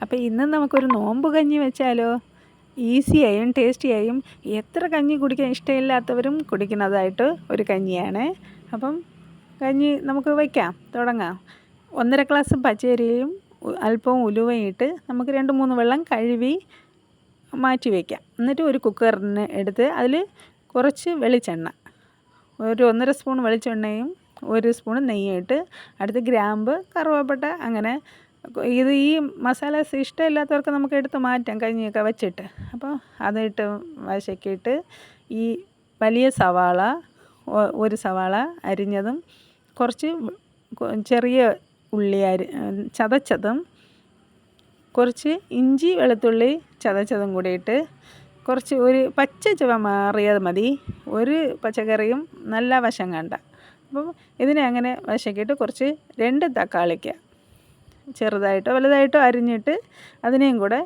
അപ്പോൾ ഇന്ന് നമുക്കൊരു നോമ്പ് കഞ്ഞി വെച്ചാലോ? ഈസിയായും ടേസ്റ്റിയായും എത്ര കഞ്ഞി കുടിക്കാൻ ഇഷ്ടമില്ലാത്തവരും കുടിക്കുന്നതായിട്ട് ഒരു കഞ്ഞിയാണ്. അപ്പം കഞ്ഞി നമുക്ക് വയ്ക്കാം, തുടങ്ങാം. 1.5 ഗ്ലാസ് പച്ചരിയും അല്പം ഉലുവയും ഇട്ട് നമുക്ക് 2-3 വെള്ളം കഴുകി മാറ്റി വയ്ക്കാം. എന്നിട്ട് ഒരു കുക്കറിന് എടുത്ത് അതിൽ കുറച്ച് വെളിച്ചെണ്ണ, ഒരു 1.5 സ്പൂൺ വെളിച്ചെണ്ണയും 1 സ്പൂൺ നെയ്യും ഇട്ട്, അടുത്ത് ഗ്രാമ്പ്, കറുവപ്പട്ട, അങ്ങനെ ഇത് ഈ മസാലാസ് ഇഷ്ടമില്ലാത്തവർക്ക് നമുക്ക് എടുത്ത് മാറ്റാം കഞ്ഞിയൊക്കെ വെച്ചിട്ട്. അപ്പോൾ അതിട്ട് വശക്കിയിട്ട് ഈ വലിയ സവാള, ഒരു സവാള അരിഞ്ഞതും, കുറച്ച് ചെറിയ ഉള്ളി ചതച്ചതും, കുറച്ച് ഇഞ്ചി വെളുത്തുള്ളി ചതച്ചതും കൂടി ഇട്ട്, കുറച്ച് ഒരു പച്ച ചുവ മാറിയത് മതി, ഒരു പച്ചക്കറിയും നല്ല വശം കണ്ട. അപ്പം ഇതിനെ അങ്ങനെ വശക്കിയിട്ട് കുറച്ച് 2 തക്കാളിക്ക ചെറുതായിട്ടോ വലുതായിട്ടോ അരിഞ്ഞിട്ട് അതിനെയും കൂടെ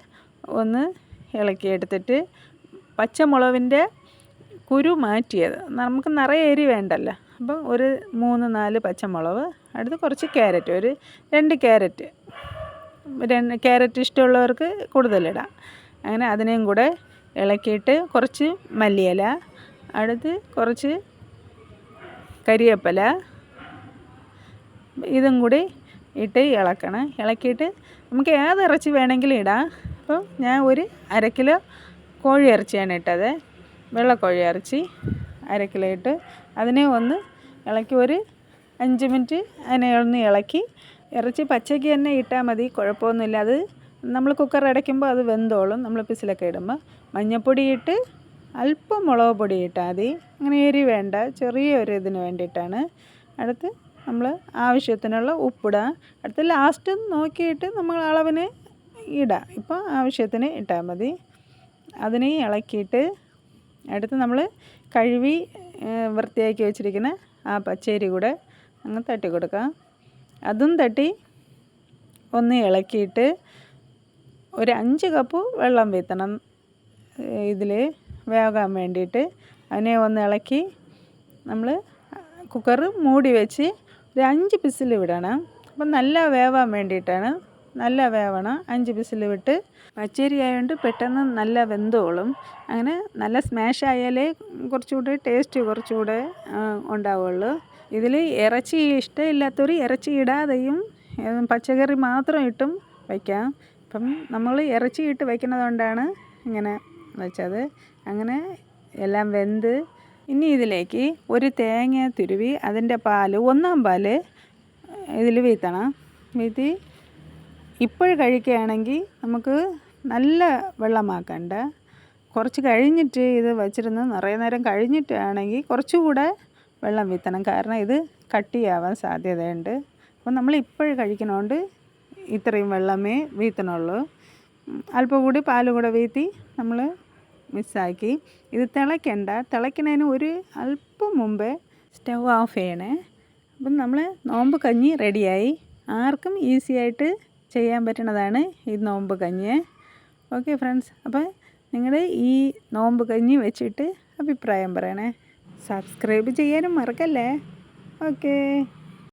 ഒന്ന് ഇളക്കിയെടുത്തിട്ട്, പച്ചമുളകിൻ്റെ കുരു മാറ്റിയത്, നമുക്ക് നിറയെ എരി വേണ്ടല്ലോ. അപ്പം ഒരു 3-4 പച്ചമുളക്, അടുത്ത് കുറച്ച് ക്യാരറ്റ്, ഒരു 2 ക്യാരറ്റ്, ക്യാരറ്റ് ഇഷ്ടമുള്ളവർക്ക് കൂടുതലിടാം. അങ്ങനെ അതിനെയും കൂടെ ഇളക്കിയിട്ട് കുറച്ച് മല്ലിയില, അടുത്ത് കുറച്ച് കരിവേപ്പില, ഇതും കൂടി ഇട്ട് ഇളക്കണം. ഇളക്കിയിട്ട് നമുക്ക് ഏത് ഇറച്ചി വേണമെങ്കിലും ഇടാം. അപ്പോൾ ഞാൻ ഒരു 1/2 കിലോ കോഴി ഇറച്ചിയാണ് ഇട്ടത്, വെള്ളക്കോഴി ഇറച്ചി 1/2 കിലോ ഇട്ട് അതിനെ ഒന്ന് ഇളക്കി ഒരു 5 മിനിറ്റ് അതിനെ ഒന്ന് ഇളക്കി. ഇറച്ചി പച്ചയ്ക്ക് തന്നെ ഇട്ടാൽ മതി, കുഴപ്പമൊന്നുമില്ല. അത് നമ്മൾ കുക്കർ അടയ്ക്കുമ്പോൾ അത് വെന്തോളും. നമ്മൾ പിസിലൊക്കെ ഇടുമ്പോൾ മഞ്ഞൾപ്പൊടി ഇട്ട് അല്പം മുളക് പൊടി ഇട്ടാൽ മതി. അങ്ങനെ എരി വേണ്ട, ചെറിയൊരു ഇതിന് വേണ്ടിയിട്ടാണ്. അടുത്ത് നമ്മൾ ആവശ്യത്തിനുള്ള ഉപ്പിടുക. അടുത്ത് ലാസ്റ്റ് നോക്കിയിട്ട് നമ്മൾ അളവിന് ഇടാം. ഇപ്പോൾ ആവശ്യത്തിന് ഇട്ടാൽ മതി. അതിനെ ഇളക്കിയിട്ട് അടുത്ത് നമ്മൾ കഴുകി വൃത്തിയാക്കി വെച്ചിരിക്കുന്ന ആ പച്ചരി കൂടെ അങ്ങ് തട്ടി കൊടുക്കാം. അതും തട്ടി ഒന്ന് ഇളക്കിയിട്ട് ഒരു 5 കപ്പ് വെള്ളം വീത്തണം ഇതിൽ വേകാൻ വേണ്ടിയിട്ട്. അതിനെ ഒന്ന് ഇളക്കി നമ്മൾ കുക്കർ മൂടി വെച്ച് ഒരു 5 വിസിൽ വിടണം. അപ്പം നല്ല വേവാൻ വേണ്ടിയിട്ടാണ്, നല്ല വേവണം. 5 വിസിൽ വിട്ട്, പച്ചരി ആയതുകൊണ്ട് പെട്ടെന്ന് നല്ല വെന്തോളും. അങ്ങനെ നല്ല സ്മാഷ് ആയാലേ കുറച്ചുകൂടെ ടേസ്റ്റ് കുറച്ചുകൂടെ ഉണ്ടാവുള്ളൂ. ഇതിൽ ഇറച്ചി ഇഷ്ടമില്ലാത്തവർ ഇറച്ചി ഇടാതെയും പച്ചക്കറി മാത്രം ഇട്ടും വയ്ക്കാം. അപ്പം നമ്മൾ ഇറച്ചി ഇട്ട് വയ്ക്കുന്നത് കൊണ്ടാണ് ഇങ്ങനെ വെച്ചത്. അങ്ങനെ എല്ലാം വെന്ത്, ഇനി ഇതിലേക്ക് ഒരു തേങ്ങ തുരുവി അതിൻ്റെ പാൽ, 1/4 പാൽ ഇതിൽ വീത്തണം. വീത്തി ഇപ്പോൾ കഴിക്കുകയാണെങ്കിൽ നമുക്ക് നല്ല വെള്ളമാക്കണ്ട, കുറച്ച് കഴിഞ്ഞിട്ട് ഇത് വച്ചിരുന്ന് നിറയെ നേരം കഴിഞ്ഞിട്ടാണെങ്കിൽ കുറച്ചുകൂടെ വെള്ളം വീത്തണം. കാരണം ഇത് കട്ടിയാവാൻ സാധ്യതയുണ്ട്. അപ്പോൾ നമ്മൾ ഇപ്പോഴും കഴിക്കണോണ്ട് ഇത്രയും വെള്ളമേ വീത്തണുള്ളൂ. അല്പം കൂടി പാൽ കൂടെ വീത്തി നമ്മൾ മിക്സാക്കി. ഇത് തിളയ്ക്കണ്ട, തിളയ്ക്കുന്നതിന് ഒരു അല്പം മുമ്പേ സ്റ്റൗ ഓഫ് ചെയ്യണേ. അപ്പം നമ്മൾ നോമ്പ് കഞ്ഞി റെഡിയായി. ആർക്കും ഈസി ആയിട്ട് ചെയ്യാൻ പറ്റുന്നതാണ് ഈ നോമ്പ് കഞ്ഞി. ഓക്കെ ഫ്രണ്ട്സ്, അപ്പോൾ നിങ്ങൾ ഈ നോമ്പ് കഞ്ഞി വെച്ചിട്ട് അഭിപ്രായം പറയണേ. സബ്സ്ക്രൈബ് ചെയ്യാനും മറക്കല്ലേ. ഓക്കേ.